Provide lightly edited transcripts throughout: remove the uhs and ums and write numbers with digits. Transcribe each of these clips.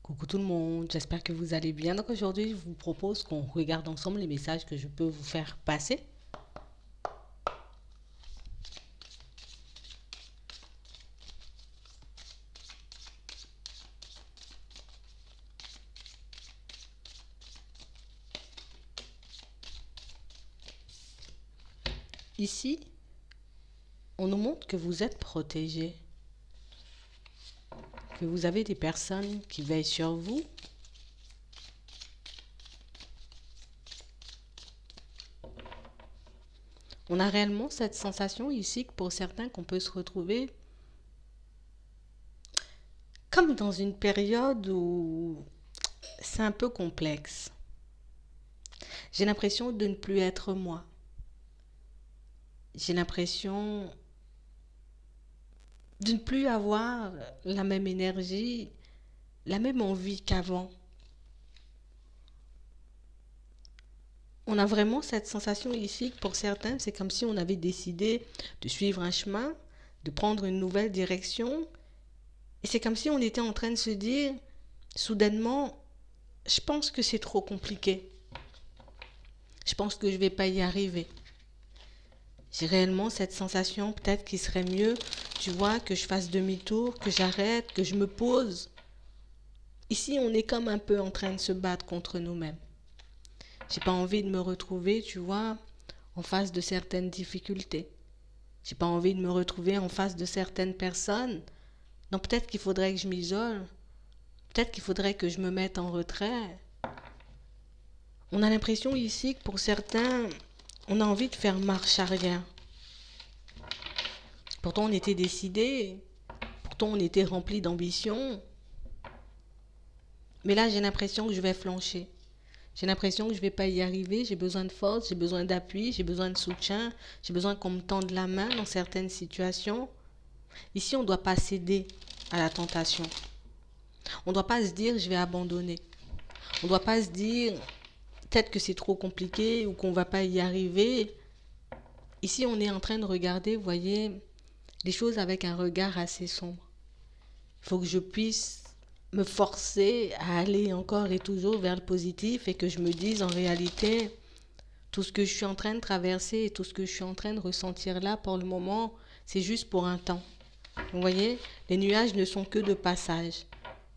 Coucou tout le monde, j'espère que vous allez bien. Donc aujourd'hui, je vous propose qu'on regarde ensemble les messages que je peux vous faire passer. Ici, on nous montre que vous êtes protégé, que vous avez des personnes qui veillent sur vous. On a réellement cette sensation ici que pour certains qu'on peut se retrouver comme dans une période où c'est un peu complexe. J'ai l'impression de ne plus être moi. J'ai l'impression de ne plus avoir la même énergie, la même envie qu'avant. On a vraiment cette sensation ici que pour certains, c'est comme si on avait décidé de suivre un chemin, de prendre une nouvelle direction. Et c'est comme si on était en train de se dire, soudainement, je pense que c'est trop compliqué. Je pense que je ne vais pas y arriver. J'ai réellement cette sensation, peut-être qu'il serait mieux, tu vois, que je fasse demi-tour, que j'arrête, que je me pose. Ici, on est comme un peu en train de se battre contre nous-mêmes. J'ai pas envie de me retrouver, tu vois, en face de certaines difficultés. J'ai pas envie de me retrouver en face de certaines personnes. Donc peut-être qu'il faudrait que je m'isole. Peut-être qu'il faudrait que je me mette en retrait. On a l'impression ici que pour certains, on a envie de faire marche arrière. Pourtant on était décidé. Pourtant on était rempli d'ambition. Mais là j'ai l'impression que je vais flancher. J'ai l'impression que je ne vais pas y arriver. J'ai besoin de force, j'ai besoin d'appui, j'ai besoin de soutien. J'ai besoin qu'on me tende la main dans certaines situations. Ici, on ne doit pas céder à la tentation. On ne doit pas se dire je vais abandonner. On ne doit pas se dire peut-être que c'est trop compliqué ou qu'on ne va pas y arriver. Ici, on est en train de regarder, vous voyez, les choses avec un regard assez sombre. Il faut que je puisse me forcer à aller encore et toujours vers le positif et que je me dise en réalité, tout ce que je suis en train de traverser et tout ce que je suis en train de ressentir là pour le moment, c'est juste pour un temps. Vous voyez, les nuages ne sont que de passage.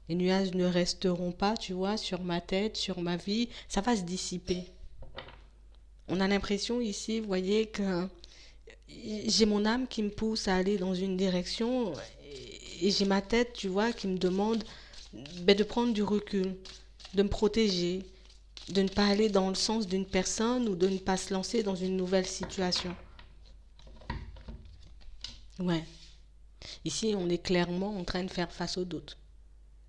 Les nuages ne resteront pas, tu vois, sur ma tête, sur ma vie. Ça va se dissiper. On a l'impression ici, vous voyez, que j'ai mon âme qui me pousse à aller dans une direction et j'ai ma tête, tu vois, qui me demande de prendre du recul, de me protéger, de ne pas aller dans le sens d'une personne ou de ne pas se lancer dans une nouvelle situation. Ouais. Ici, on est clairement en train de faire face au doute.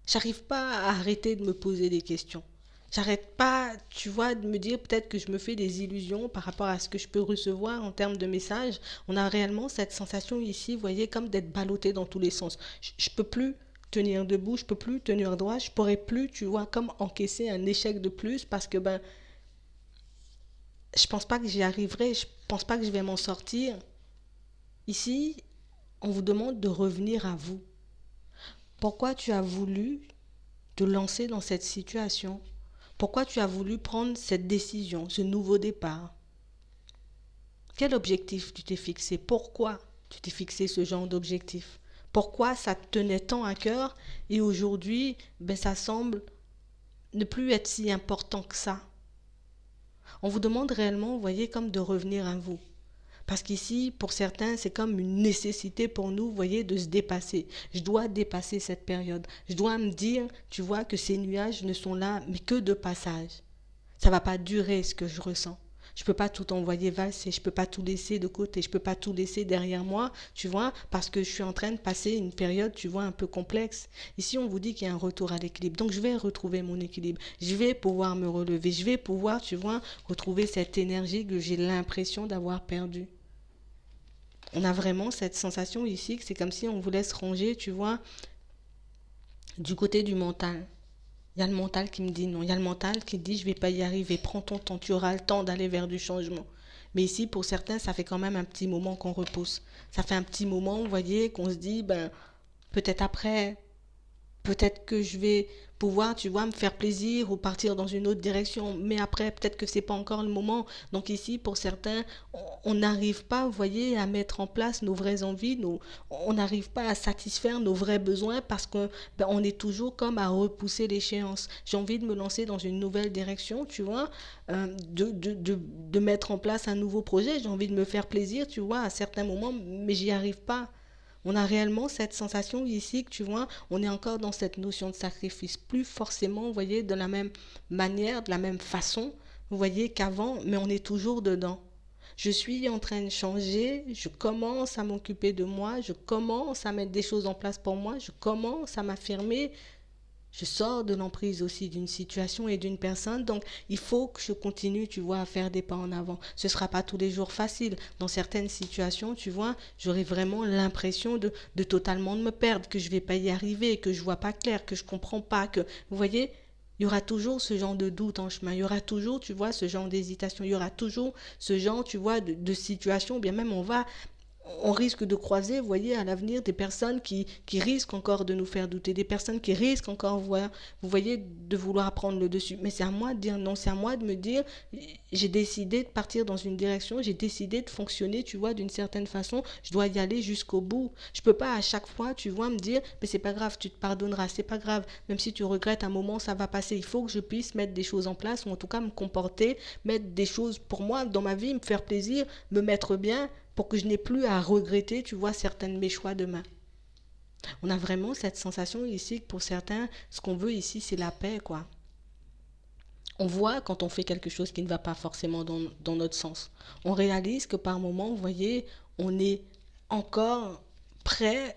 J'arrive pas à arrêter de me poser des questions. J'arrête pas, tu vois, de me dire peut-être que je me fais des illusions par rapport à ce que je peux recevoir en termes de messages. On a réellement cette sensation ici, vous voyez, comme d'être ballotté dans tous les sens. Je peux plus tenir debout, je peux plus tenir droit, je pourrais plus, tu vois, comme encaisser un échec de plus parce que je pense pas que j'y arriverai, je pense pas que je vais m'en sortir. Ici, on vous demande de revenir à vous. Pourquoi tu as voulu te lancer dans cette situation? Pourquoi tu as voulu prendre cette décision, ce nouveau départ? Quel objectif tu t'es fixé? Pourquoi tu t'es fixé ce genre d'objectif? Pourquoi ça te tenait tant à cœur et aujourd'hui, ça semble ne plus être si important que ça? On vous demande réellement, vous voyez, comme de revenir à vous. Parce qu'ici, pour certains, c'est comme une nécessité pour nous, vous voyez, de se dépasser. Je dois dépasser cette période. Je dois me dire, tu vois, que ces nuages ne sont là, mais que de passage. Ça ne va pas durer ce que je ressens. Je ne peux pas tout envoyer valser, je ne peux pas tout laisser de côté, je ne peux pas tout laisser derrière moi, tu vois, parce que je suis en train de passer une période, tu vois, un peu complexe. Ici, on vous dit qu'il y a un retour à l'équilibre. Donc, je vais retrouver mon équilibre. Je vais pouvoir me relever. Je vais pouvoir, tu vois, retrouver cette énergie que j'ai l'impression d'avoir perdue. On a vraiment cette sensation ici que c'est comme si on voulait se ranger, tu vois, du côté du mental. Il y a le mental qui me dit non. Il y a le mental qui dit je vais pas y arriver. Prends ton temps, tu auras le temps d'aller vers du changement. Mais ici, pour certains, ça fait quand même un petit moment qu'on repousse. Ça fait un petit moment, vous voyez, qu'on se dit, peut-être après. peut-être que je vais pouvoir, tu vois, me faire plaisir ou partir dans une autre direction. Mais après, peut-être que c'est pas encore le moment. Donc ici, pour certains, on n'arrive pas, vous voyez, à mettre en place nos vraies envies, on n'arrive pas à satisfaire nos vrais besoins parce que ben, on est toujours comme à repousser l'échéance. J'ai envie de me lancer dans une nouvelle direction, tu vois, de mettre en place un nouveau projet. J'ai envie de me faire plaisir, tu vois, à certains moments, mais j'y arrive pas. On a réellement cette sensation ici que tu vois, on est encore dans cette notion de sacrifice, plus forcément, vous voyez, de la même manière, de la même façon, vous voyez, qu'avant, mais on est toujours dedans. Je suis en train de changer, je commence à m'occuper de moi, je commence à mettre des choses en place pour moi, je commence à m'affirmer, je sors de l'emprise aussi d'une situation et d'une personne, donc il faut que je continue, tu vois, à faire des pas en avant. Ce ne sera pas tous les jours facile. Dans certaines situations, tu vois, j'aurai vraiment l'impression de totalement de me perdre, que je ne vais pas y arriver, que je ne vois pas clair, que je ne comprends pas, que, vous voyez, il y aura toujours ce genre de doute en chemin, il y aura toujours, tu vois, ce genre d'hésitation, il y aura toujours ce genre, tu vois, de situation, bien même on risque de croiser, vous voyez, à l'avenir, des personnes qui risquent encore de nous faire douter, des personnes qui risquent encore, vous voyez, de vouloir prendre le dessus. Mais c'est à moi de dire non, c'est à moi de me dire, j'ai décidé de partir dans une direction, j'ai décidé de fonctionner, tu vois, d'une certaine façon, je dois y aller jusqu'au bout. Je peux pas à chaque fois, tu vois, me dire, mais c'est pas grave, tu te pardonneras, c'est pas grave, même si tu regrettes un moment, ça va passer. Il faut que je puisse mettre des choses en place, ou en tout cas me comporter, mettre des choses pour moi dans ma vie, me faire plaisir, me mettre bien, pour que je n'ai plus à regretter, tu vois, certains de mes choix demain. On a vraiment cette sensation ici que pour certains, ce qu'on veut ici, c'est la paix, quoi. On voit quand on fait quelque chose qui ne va pas forcément dans notre sens. On réalise que par moments, vous voyez, on est encore prêt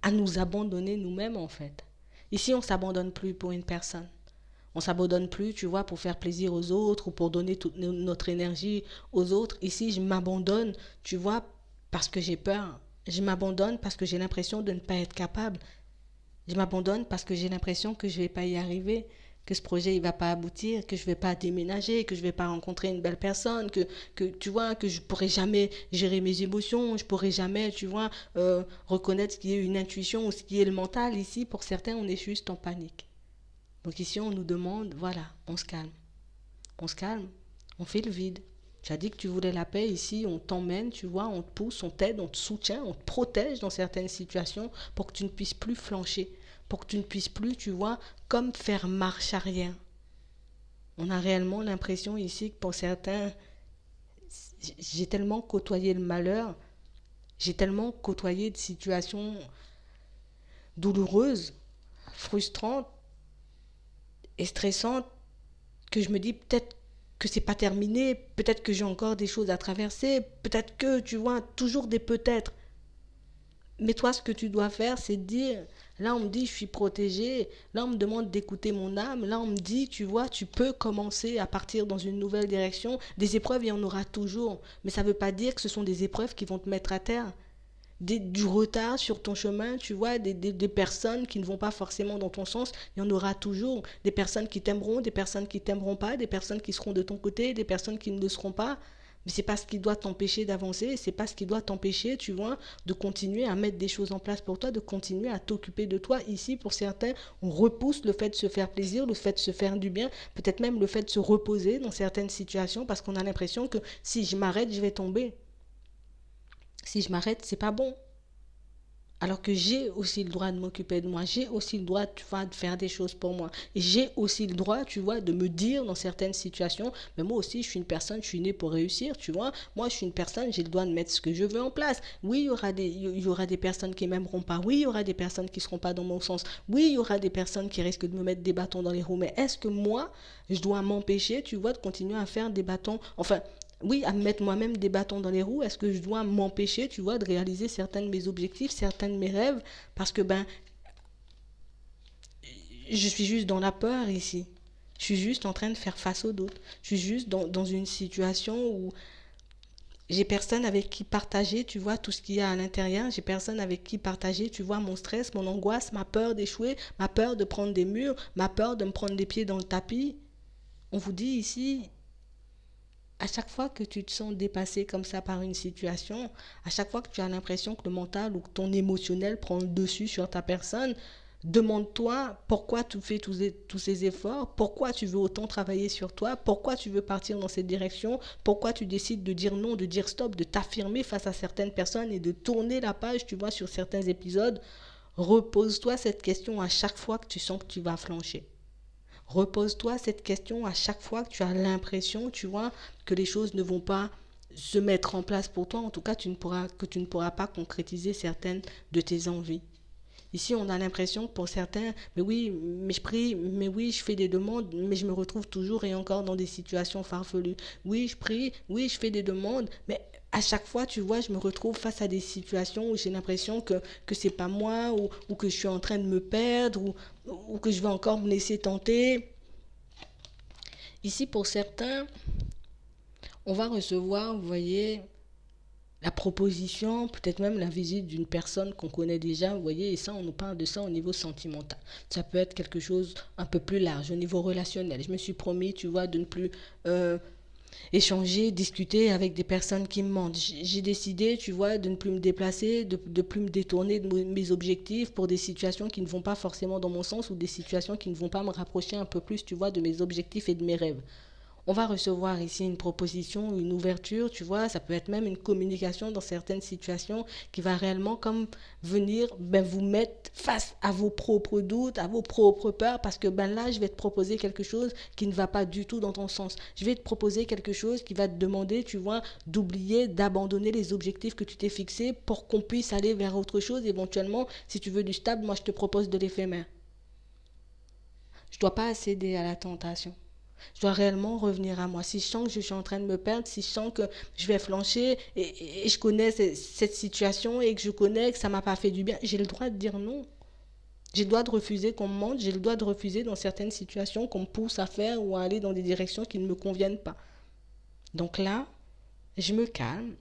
à nous abandonner nous-mêmes, en fait. Ici, on ne s'abandonne plus pour une personne. On s'abandonne plus, tu vois, pour faire plaisir aux autres ou pour donner toute notre énergie aux autres. Ici, je m'abandonne, tu vois, parce que j'ai peur. Je m'abandonne parce que j'ai l'impression de ne pas être capable. Je m'abandonne parce que j'ai l'impression que je ne vais pas y arriver, que ce projet ne va pas aboutir, que je ne vais pas déménager, que je ne vais pas rencontrer une belle personne, que tu vois, que je ne pourrai jamais gérer mes émotions, je ne pourrai jamais, tu vois, reconnaître ce qui est une intuition ou ce qui est le mental. Ici, pour certains, on est juste en panique. Donc ici, on nous demande, voilà, on se calme. On se calme, on fait le vide. Tu as dit que tu voulais la paix, ici, on t'emmène, tu vois, on te pousse, on t'aide, on te soutient, on te protège dans certaines situations pour que tu ne puisses plus flancher, pour que tu ne puisses plus, tu vois, comme faire marche arrière. On a réellement l'impression ici que pour certains, j'ai tellement côtoyé le malheur, j'ai tellement côtoyé de situations douloureuses, frustrantes et stressantes que je me dis peut-être que c'est pas terminé, peut-être que j'ai encore des choses à traverser, peut-être que, tu vois, toujours des peut-être. Mais toi, ce que tu dois faire, c'est dire, là on me dit je suis protégé, là on me demande d'écouter mon âme, là on me dit, tu vois, tu peux commencer à partir dans une nouvelle direction. Des épreuves, il y en aura toujours, mais ça ne veut pas dire que ce sont des épreuves qui vont te mettre à terre. Du retard sur ton chemin, tu vois, des personnes qui ne vont pas forcément dans ton sens, il y en aura toujours. Des personnes qui t'aimeront, des personnes qui t'aimeront pas, des personnes qui seront de ton côté, des personnes qui ne le seront pas. Mais c'est pas ce qui doit t'empêcher d'avancer, c'est pas ce qui doit t'empêcher, tu vois, de continuer à mettre des choses en place pour toi, de continuer à t'occuper de toi. Ici, pour certains, on repousse le fait de se faire plaisir, le fait de se faire du bien, peut-être même le fait de se reposer dans certaines situations parce qu'on a l'impression que si je m'arrête, je vais tomber. Si je m'arrête, c'est pas bon. Alors que j'ai aussi le droit de m'occuper de moi, j'ai aussi le droit, tu vois, de faire des choses pour moi. Et j'ai aussi le droit, tu vois, de me dire dans certaines situations, mais moi aussi, je suis une personne, je suis née pour réussir, tu vois. Moi, je suis une personne, j'ai le droit de mettre ce que je veux en place. Oui, il y aura des personnes qui m'aimeront pas. Oui, il y aura des personnes qui seront pas dans mon sens. Oui, il y aura des personnes qui risquent de me mettre des bâtons dans les roues. Mais est-ce que moi, je dois m'empêcher, tu vois, de continuer à faire des bâtons, enfin, oui, à me mettre moi-même des bâtons dans les roues, est-ce que je dois m'empêcher, tu vois, de réaliser certains de mes objectifs, certains de mes rêves, parce que, ben, je suis juste dans la peur ici. Je suis juste en train de faire face aux doutes. Je suis juste dans une situation où j'ai personne avec qui partager, tu vois, tout ce qu'il y a à l'intérieur. J'ai personne avec qui partager, tu vois, mon stress, mon angoisse, ma peur d'échouer, ma peur de prendre des murs, ma peur de me prendre des pieds dans le tapis. On vous dit ici, à chaque fois que tu te sens dépassé comme ça par une situation, à chaque fois que tu as l'impression que le mental ou que ton émotionnel prend le dessus sur ta personne, demande-toi pourquoi tu fais tous ces efforts, pourquoi tu veux autant travailler sur toi, pourquoi tu veux partir dans cette direction, pourquoi tu décides de dire non, de dire stop, de t'affirmer face à certaines personnes et de tourner la page, tu vois, sur certains épisodes. Repose-toi cette question à chaque fois que tu sens que tu vas flancher. Repose-toi cette question à chaque fois que tu as l'impression, tu vois, que les choses ne vont pas se mettre en place pour toi. En tout cas, que tu ne pourras pas concrétiser certaines de tes envies. Ici, on a l'impression que pour certains, mais oui, mais je prie, mais oui, je fais des demandes, mais je me retrouve toujours et encore dans des situations farfelues. Oui, je prie, oui, je fais des demandes, mais à chaque fois, tu vois, je me retrouve face à des situations où j'ai l'impression que c'est pas moi, ou que je suis en train de me perdre, ou que je vais encore me laisser tenter. Ici, pour certains, on va recevoir, vous voyez, la proposition, peut-être même la visite d'une personne qu'on connaît déjà, vous voyez, et ça, on nous parle de ça au niveau sentimental. Ça peut être quelque chose un peu plus large, au niveau relationnel. Je me suis promis, tu vois, de ne plus échanger, discuter avec des personnes qui me mentent. J'ai décidé, tu vois, de ne plus me déplacer, de plus me détourner de mes objectifs pour des situations qui ne vont pas forcément dans mon sens ou des situations qui ne vont pas me rapprocher un peu plus, tu vois, de mes objectifs et de mes rêves. On va recevoir ici une proposition, une ouverture, tu vois, ça peut être même une communication dans certaines situations qui va réellement comme venir vous mettre face à vos propres doutes, à vos propres peurs, parce que là, je vais te proposer quelque chose qui ne va pas du tout dans ton sens. Je vais te proposer quelque chose qui va te demander, tu vois, d'oublier, d'abandonner les objectifs que tu t'es fixés pour qu'on puisse aller vers autre chose. Éventuellement, si tu veux du stable, moi, je te propose de l'éphémère. Je ne dois pas céder à la tentation. Je dois réellement revenir à moi. Si je sens que je suis en train de me perdre, si je sens que je vais flancher et je connais cette situation et que je connais que ça ne m'a pas fait du bien, j'ai le droit de dire non. J'ai le droit de refuser qu'on me mente, j'ai le droit de refuser dans certaines situations qu'on me pousse à faire ou à aller dans des directions qui ne me conviennent pas. Donc là, je me calme.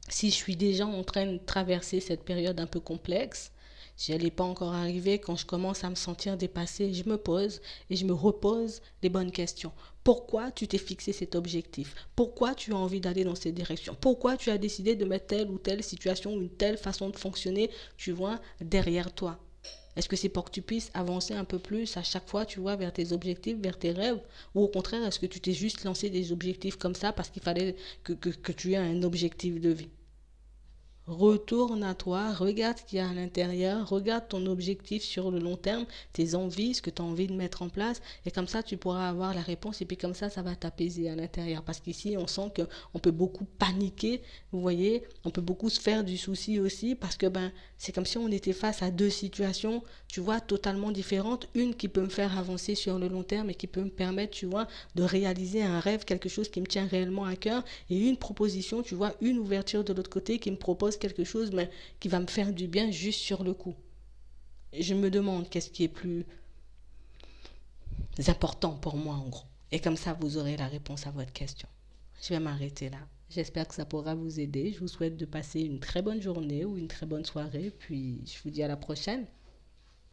Si je suis déjà en train de traverser cette période un peu complexe, si elle n'est pas encore arrivée, quand je commence à me sentir dépassée, je me pose et je me repose les bonnes questions. Pourquoi tu t'es fixé cet objectif? Pourquoi tu as envie d'aller dans cette direction? Pourquoi tu as décidé de mettre telle ou telle situation ou une telle façon de fonctionner, tu vois, derrière toi? Est-ce que c'est pour que tu puisses avancer un peu plus à chaque fois, tu vois, vers tes objectifs, vers tes rêves? Ou au contraire, est-ce que tu t'es juste lancé des objectifs comme ça parce qu'il fallait que tu aies un objectif de vie? Retourne à toi, regarde ce qu'il y a à l'intérieur, regarde ton objectif sur le long terme, tes envies, ce que tu as envie de mettre en place, et comme ça tu pourras avoir la réponse, et puis comme ça va t'apaiser à l'intérieur. Parce qu'ici on sent qu'on peut beaucoup paniquer, vous voyez, on peut beaucoup se faire du souci aussi, parce que c'est comme si on était face à deux situations, tu vois, totalement différentes, une qui peut me faire avancer sur le long terme et qui peut me permettre, tu vois, de réaliser un rêve, quelque chose qui me tient réellement à cœur, et une proposition, tu vois, une ouverture de l'autre côté qui me propose quelque chose mais qui va me faire du bien juste sur le coup. Et je me demande qu'est-ce qui est plus important pour moi en gros. Et comme ça, vous aurez la réponse à votre question. Je vais m'arrêter là. J'espère que ça pourra vous aider. Je vous souhaite de passer une très bonne journée ou une très bonne soirée. Puis je vous dis à la prochaine.